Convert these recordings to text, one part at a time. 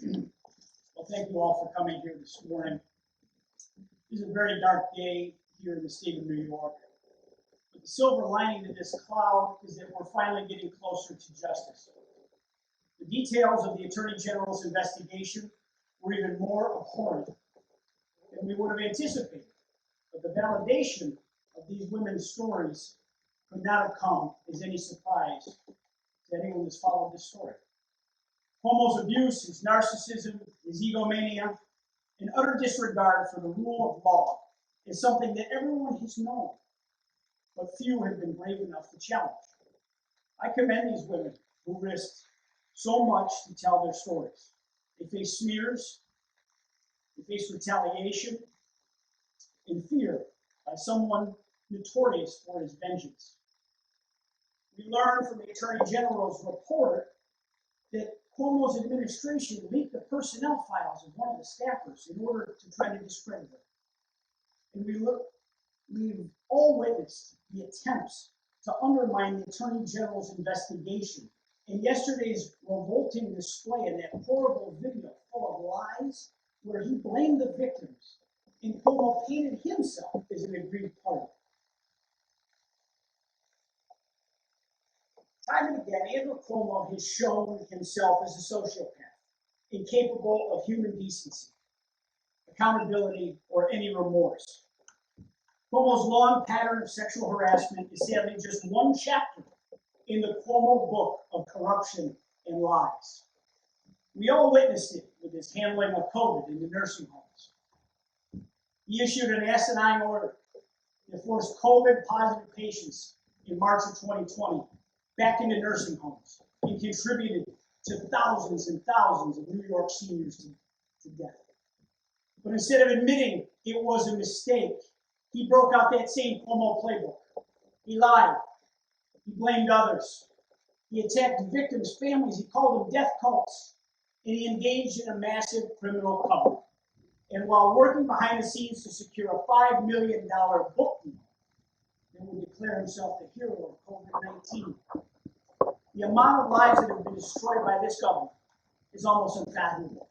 Well, thank you all for coming here this morning. This is a very dark day here in the state of New York. But the silver lining to this cloud is that we're finally getting closer to justice. The details of the Attorney General's investigation were even more abhorrent than we would have anticipated. But the validation of these women's stories could not have come as any surprise to anyone who's followed this story. Cuomo's abuse, his narcissism, his egomania, and utter disregard for the rule of law is something that everyone has known, but few have been brave enough to challenge. I commend these women who risked so much to tell their stories. They face smears, they face retaliation, and fear by someone notorious for his vengeance. We learned from the Attorney General's report that Cuomo's administration leaked the personnel files of one of the staffers in order to try to discredit her. And we've all witnessed the attempts to undermine the Attorney General's investigation. And yesterday's revolting display of that horrible video full of lies where he blamed the victims and Cuomo painted himself as an aggrieved party. Time and again, Andrew Cuomo has shown himself as a sociopath, incapable of human decency, accountability, or any remorse. Cuomo's long pattern of sexual harassment is sadly just one chapter in the Cuomo book of corruption and lies. We all witnessed it with his handling of COVID in the nursing homes. He issued an asinine order that forced COVID-positive patients in March of 2020 back into nursing homes and contributed to thousands and thousands of New York seniors to death. But instead of admitting it was a mistake, he broke out that same Cuomo playbook. He lied. He blamed others. He attacked victims' families. He called them death cults. And he engaged in a massive criminal cover. And while working behind the scenes to secure a $5 million book deal, he would declare himself the hero of COVID-19. The amount of lives that have been destroyed by this government is almost unfathomable.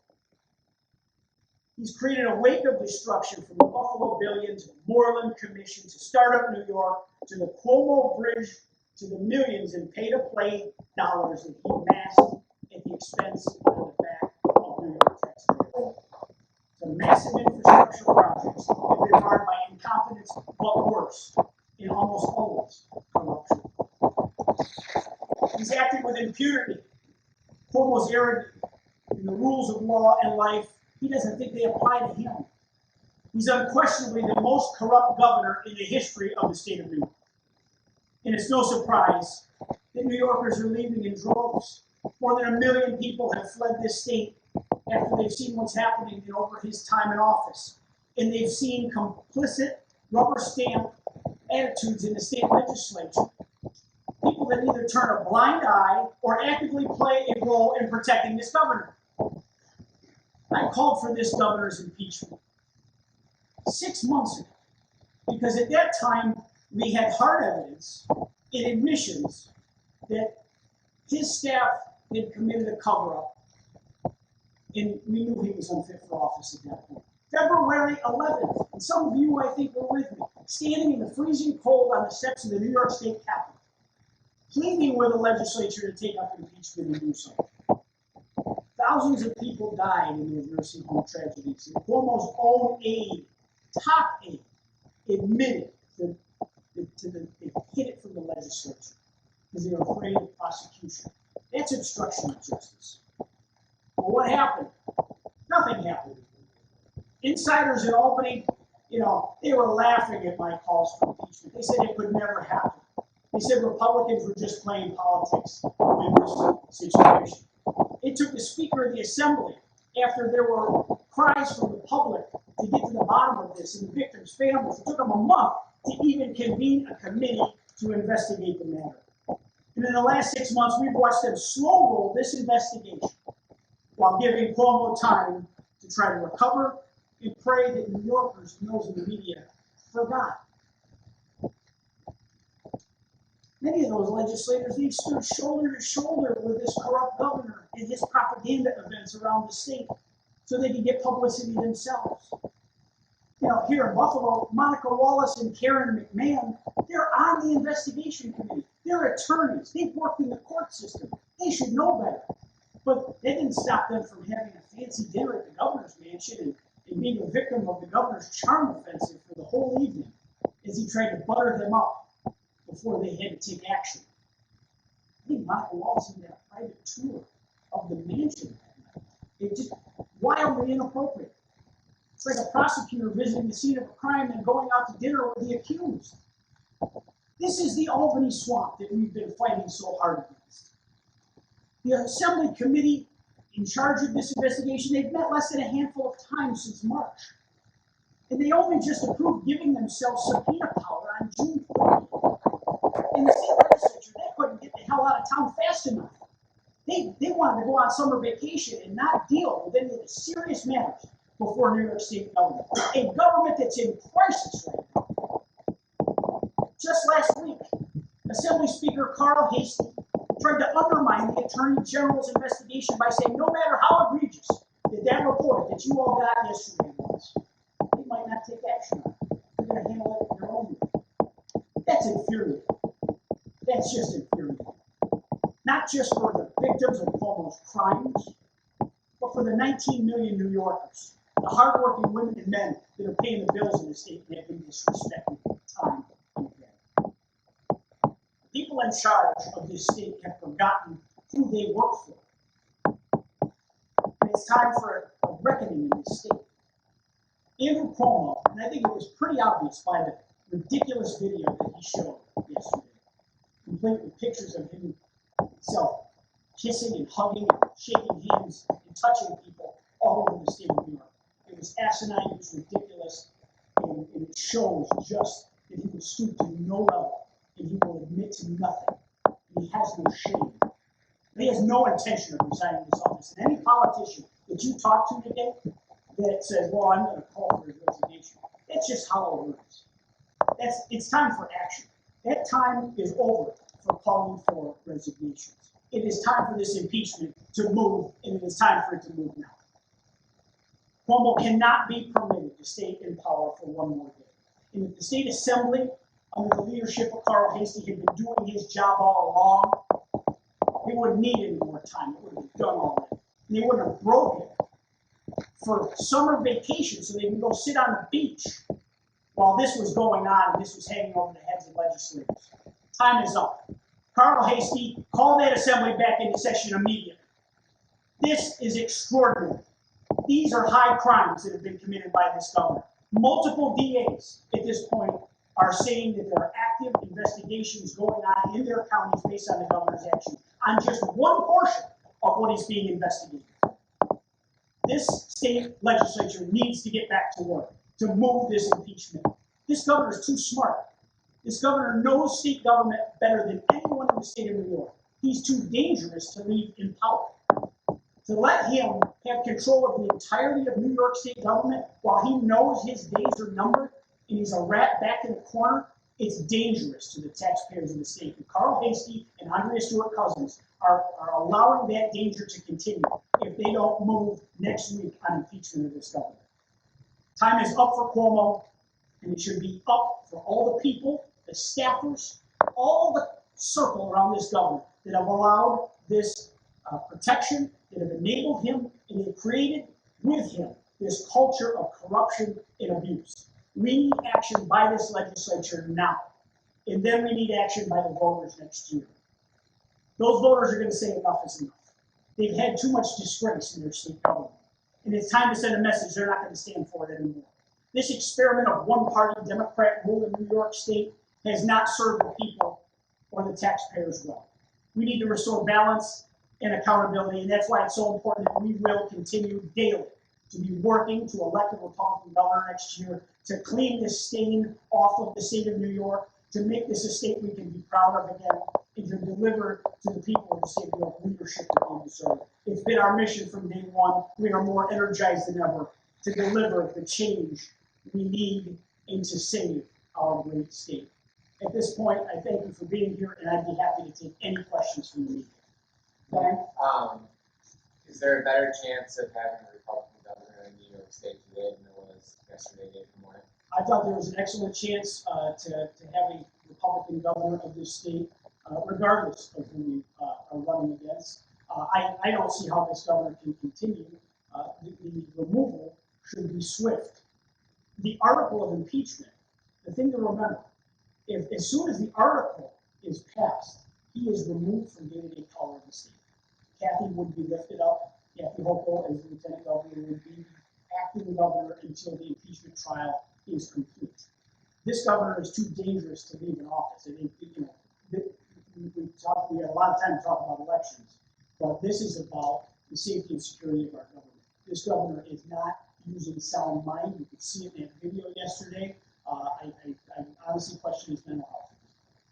He's created a wake of destruction from the Buffalo Billion to the Moreland Commission to Startup New York to the Cuomo Bridge to the millions in pay-to-play dollars that he amassed at the expense of the back of New York taxpayers. The massive infrastructure projects have been marred by incompetence, but worse, and almost always corruption. He's acted with impunity. Cuomo's arrogant in the rules of law and life. He doesn't think they apply to him. He's unquestionably the most corrupt governor in the history of the state of New York. And it's no surprise that New Yorkers are leaving in droves. More than 1 million people have fled this state after they've seen what's happening over his time in office. And they've seen complicit, rubber stamp attitudes in the state legislature. People that either turn a blind eye or actively play a role in protecting this governor. I called for this governor's impeachment 6 months ago because at that time we had hard evidence and admissions that his staff had committed a cover-up, and we knew he was unfit for office at that point. February 11th, and some of you, I think, were with me, standing in the freezing cold on the steps of the New York State Capitol, pleading with the legislature to take up impeachment and do so. Thousands of people died in those nursing home tragedies, and Cuomo's own aide, top aide, admitted that they hid it from the legislature because they were afraid of prosecution. That's obstruction of justice. Well, what happened? Nothing happened. Insiders in Albany, they were laughing at my calls for impeachment. They said it could never happen. They said Republicans were just playing politics in this situation. It took the Speaker of the Assembly, after there were cries from the public to get to the bottom of this and the victims' families, it took them a month to even convene a committee to investigate the matter. And in the last 6 months, we've watched them slow roll this investigation while giving Cuomo time to try to recover and pray that New Yorkers and those in the media forgot. Many of those legislators, they've stood shoulder to shoulder with this corrupt governor in his propaganda events around the state so they can get publicity themselves. You know, here in Buffalo, Monica Wallace and Karen McMahon, they're on the investigation committee. They're attorneys. They've worked in the court system. They should know better. But that didn't stop them from having a fancy dinner at the governor's mansion and being a victim of the governor's charm offensive for the whole evening as he tried to butter them up before they had to take action. I think Monica Wallace even had a private tour of the mansion that night. It's just wildly inappropriate. It's like a prosecutor visiting the scene of a crime and going out to dinner with the accused. This is the Albany swamp that we've been fighting so hard against. The Assembly Committee in charge of this investigation, they've met less than a handful of times since March. And they only just approved giving themselves subpoena power on June 30th. In the state legislature, they couldn't get the hell out of town fast enough. They wanted to go on summer vacation and not deal with any of the serious matters before New York State government. A government that's in crisis right now. Just last week, Assembly Speaker Carl Hasty tried to undermine the Attorney General's investigation by saying no matter how egregious that report that you all got yesterday was, they might not take action on it. They're going to handle it their own way. That's infuriating. That's just infuriating. Not just for the victims of Cuomo's crimes, but for the 19 million New Yorkers, the hardworking women and men that are paying the bills in the state and have been disrespected time and again. People in charge of this state have forgotten who they work for. And it's time for a reckoning in this state. Andrew Cuomo, and I think it was pretty obvious by the ridiculous video that he showed yesterday, complete with pictures of himself kissing and hugging and shaking hands and touching people all over the state of New York. It was asinine, it was ridiculous, and it shows just that he will stoop to no level, and he will admit to nothing. And he has no shame. He has no intention of resigning this office. And any politician that you talk to today that says, well, I'm going to call for his resignation, that's just hollow words. It's time for action. That time is over for calling for resignations. It is time for this impeachment to move, and it is time for it to move now. Cuomo cannot be permitted to stay in power for one more day. And if the state assembly, under the leadership of Carl Hasty, had been doing his job all along, they wouldn't need any more time. It would have been done already. And they wouldn't have broken it for summer vacation so they can go sit on the beach while this was going on and this was hanging over the heads of legislators. Time is up. Carl Hasty, call that assembly back into session immediately. This is extraordinary. These are high crimes that have been committed by this governor. Multiple DAs at this point are saying that there are active investigations going on in their counties based on the governor's action on just one portion of what is being investigated. This state legislature needs to get back to work to move this impeachment. This governor is too smart. This governor knows state government better than anyone in the state of New York. He's too dangerous to leave in power. To let him have control of the entirety of New York State government while he knows his days are numbered and he's a rat back in the corner, it's dangerous to the taxpayers of the state. And Carl Hasty and Andrea Stewart-Cousins are allowing that danger to continue if they don't move next week on impeachment of this governor. Time is up for Cuomo, and it should be up for all the people, the staffers, all the circle around this governor that have allowed this protection, that have enabled him, and have created with him this culture of corruption and abuse. We need action by this legislature now, and then we need action by the voters next year. Those voters are going to say enough is enough. They've had too much disgrace in their state government, and it's time to send a message they're not going to stand for it anymore. This experiment of one-party Democrat rule in New York State has not served the people or the taxpayers well. We need to restore balance and accountability, and that's why it's so important that we will continue daily to be working to elect a Republican governor next year, to clean this stain off of the state of New York, to make this a state we can be proud of again, and to deliver to the people of the state of New York leadership that they deserve. It's been our mission from day one. We are more energized than ever to deliver the change we need and to save our great state. At this point, I thank you for being here, and I'd be happy to take any questions from the media. Brian? Is there a better chance of having a Republican governor in New York State today than there was yesterday, day for morning? I thought there was an excellent chance to have a Republican governor of this state, regardless of who we are running against. I don't see how this governor can continue. The removal should be swift. The article of impeachment, the thing to remember, if as soon as the article is passed, he is removed from day-to-day power of the state. Kathy would be lifted up. Kathy Hochul, as lieutenant governor, would be acting governor until the impeachment trial is complete. This governor is too dangerous to leave in office. I think, we have a lot of time to talk about elections, but this is about the safety and security of our government. This governor is not using sound mind. You could see it in that video yesterday. I honestly question his mental health.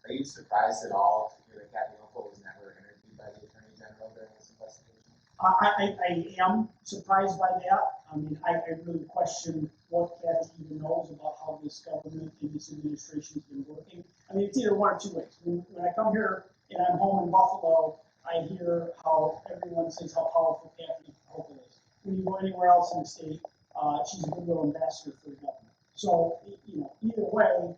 Are you surprised at all to hear that Kathy Hochul was never interviewed by the Attorney General during this investigation? I am surprised by that. I mean, I really question what Kathy even knows about how this government and this administration has been working. I mean, it's either one or two ways. When I come here and I'm home in Buffalo, I hear how everyone says how powerful Kathy Hochul is. When you go anywhere else in the state, she's a goodwill ambassador for the government. So, either way,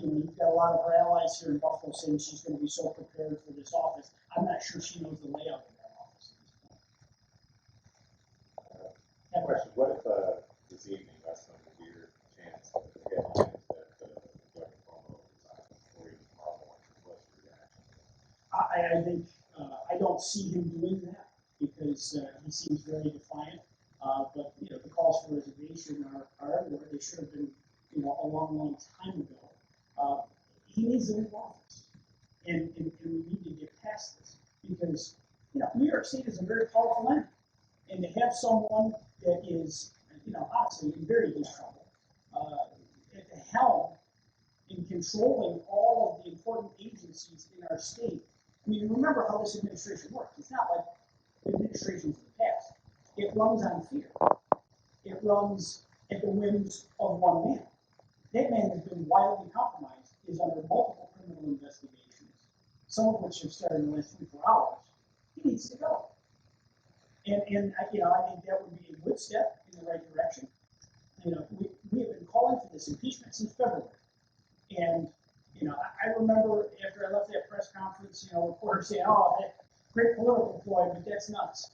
you've got a lot of her allies here in Buffalo saying she's going to be so prepared for this office. I'm not sure she knows the layout of that office at this point. Question: what if this evening, less than a year chance, that Governor Cuomo resigns, or even tomorrow morning? What's your reaction? I think I don't see him doing that because he seems very defiant. But the calls for resignation are everywhere. They should have been, a long time ago. He needs to leave office, and we need to get past this because New York State is a very powerful entity, and to have someone that is, honestly, in very deep trouble at the helm in controlling all of the important agencies in our state. I mean, remember how this administration works. It's not like the administrations in the past. It runs on fear. It runs at the whims of one man. That man has been wildly compromised, is under multiple criminal investigations, some of which have started in the last 24 hours. He needs to go. And I think that would be a good step in the right direction. We have been calling for this impeachment since February. And, I remember after I left that press conference, reporters saying, oh, that great political ploy, but that's nuts.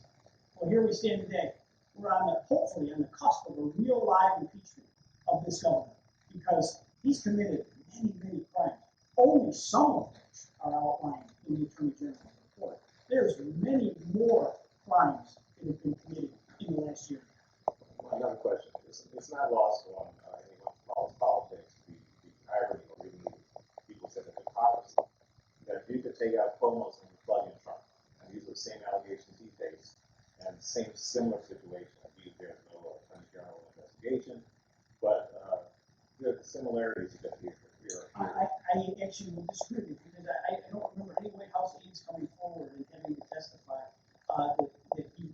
Well, here we stand today. We're hopefully on the cusp of a real live impeachment of this governor because he's committed many, many crimes. Only some of which are outlined in the Attorney General's report. There's many more crimes that have been committed in the last year. Another question. It's not lost on anyone who follows politics, the irony or even people say the hypocrisy, that if you could take out Cuomo's and plug in Trump, and these are the same allegations he faced, and same similar situation, there's no Attorney General investigation, but the similarities that here. I actually will disagree with you because I don't remember any White House aides coming forward and having to testify that he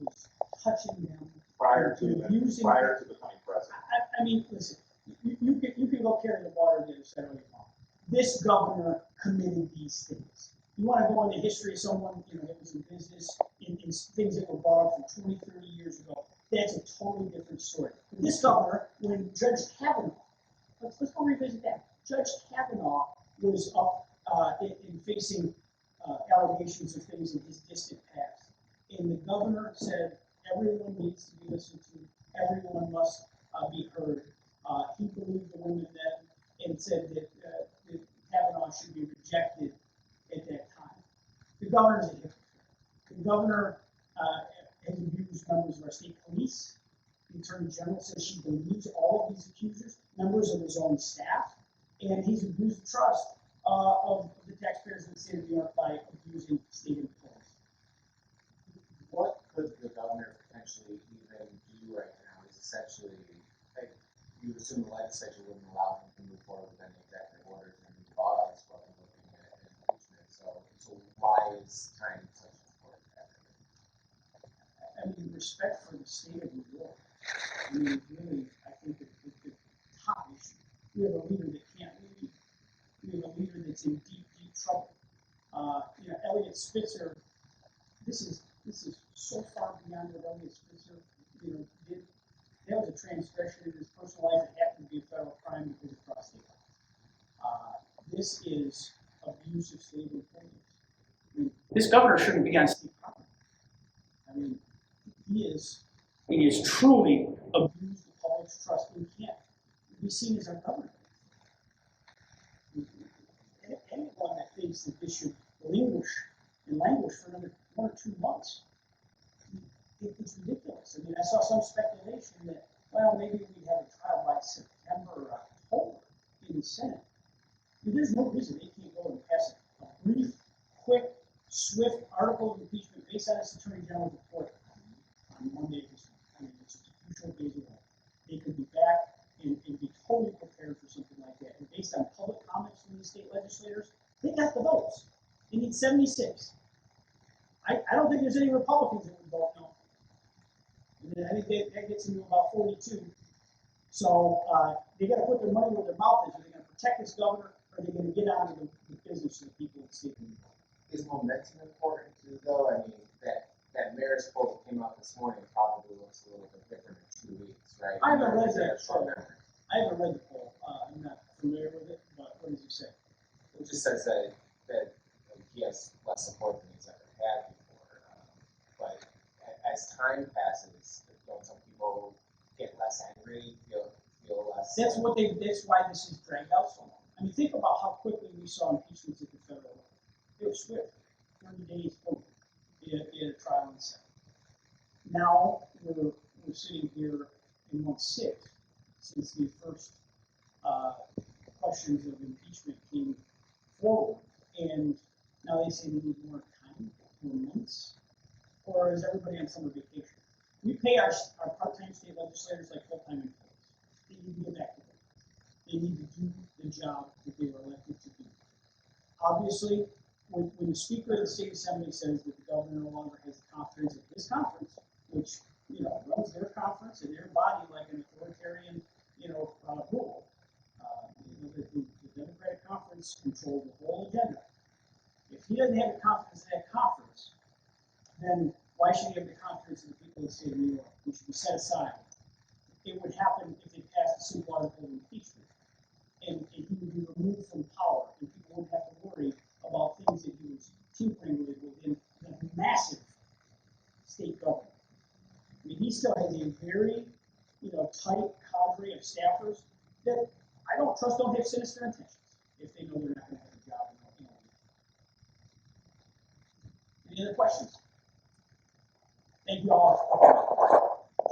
was touching them prior to becoming president. I mean, listen, you can go carry the water the other side of your mouth. This governor committed these things. You want to go into history of someone that was in business in things that were brought up from 20, 30 years ago. That's a totally different story. But this governor, when Judge Kavanaugh, let's go revisit that. Judge Kavanaugh was up in facing allegations of things in his distant past. And the governor said everyone needs to be listened to, everyone must be heard. He believed the women then and said that Kavanaugh should be rejected at that time. The governor is a hypocrite. The governor has abused members of our state police. The Attorney General says she believes all of these accusers, members of his own staff, and he's abused the trust of the taxpayers in the state of New York by abusing state employees. What could the governor potentially even do right now is essentially, you assume the legislature wouldn't allow him to move forward with any executive orders and new laws while looking at impeachment. So why is time such an important factor? I mean, respect for the state of New York. I mean, really, I think the top issue. We have a leader that can't lead. We have a you know, that was a transgression in his personal life. It happened to be a federal crime because it crossed state lines. This is abuse of state employees. I mean, this governor shouldn't be on state property. I mean, he is truly abused the public's trust and can't be seen as our governor. Anyone that thinks that this should languish for another 1 or 2 months, it's ridiculous. I mean, I saw some speculation that, well, maybe we'd have a trial by September or October in the Senate. I mean, there's no reason they can't go and pass a brief, quick, swift article of impeachment based on this Attorney General's report on Monday of this week. I mean, it's just a few short days away. They could be back and be totally prepared for something like that. And based on public comments from these state legislators, they got the votes. They need 76. I don't think there's any Republicans that would vote no. And I think that gets them to about 42. So they got to put their money where their mouth is. Are they going to protect this governor, or are they going to get on to the business of the people of the state? Is momentum important too, though? I mean, that mayor's poll that came out this morning probably looks a little bit different in 2 weeks, right? I haven't read that. I I haven't read the poll. I'm not familiar with it, but what does it say? It just says that he has less support than he's ever had before. But as time passes, don't some people get less angry, feel less? That's why this is dragged out so long. I mean, think about how quickly we saw impeachments at the federal level. It was swift. 30 days, boom. You had a trial in the Senate. Now we're sitting here in month 6 since the first questions of impeachment came forward, and now they say they need more time, more months, or is everybody on summer vacation? We pay our part-time state legislators like full-time employees. They need to get back to work. They need to do the job that they were elected to do. Obviously, when the Speaker of the State Assembly says that the governor no longer has confidence in his conference, which runs their conference and their body like an authoritarian rule, the Democratic conference controls the whole agenda. If he doesn't have the confidence in that conference, then why should he have the confidence in the people of the state of New York, which should be set aside? It would happen if they passed a simple article of impeachment, and he would be removed from power, and people wouldn't have to worry about things that he was tinkering with within the massive state government. I mean, he still has a very, tight cadre of staffers that I don't trust don't have sinister intentions if they know they're not going to have a job. Any other questions? Thank you all.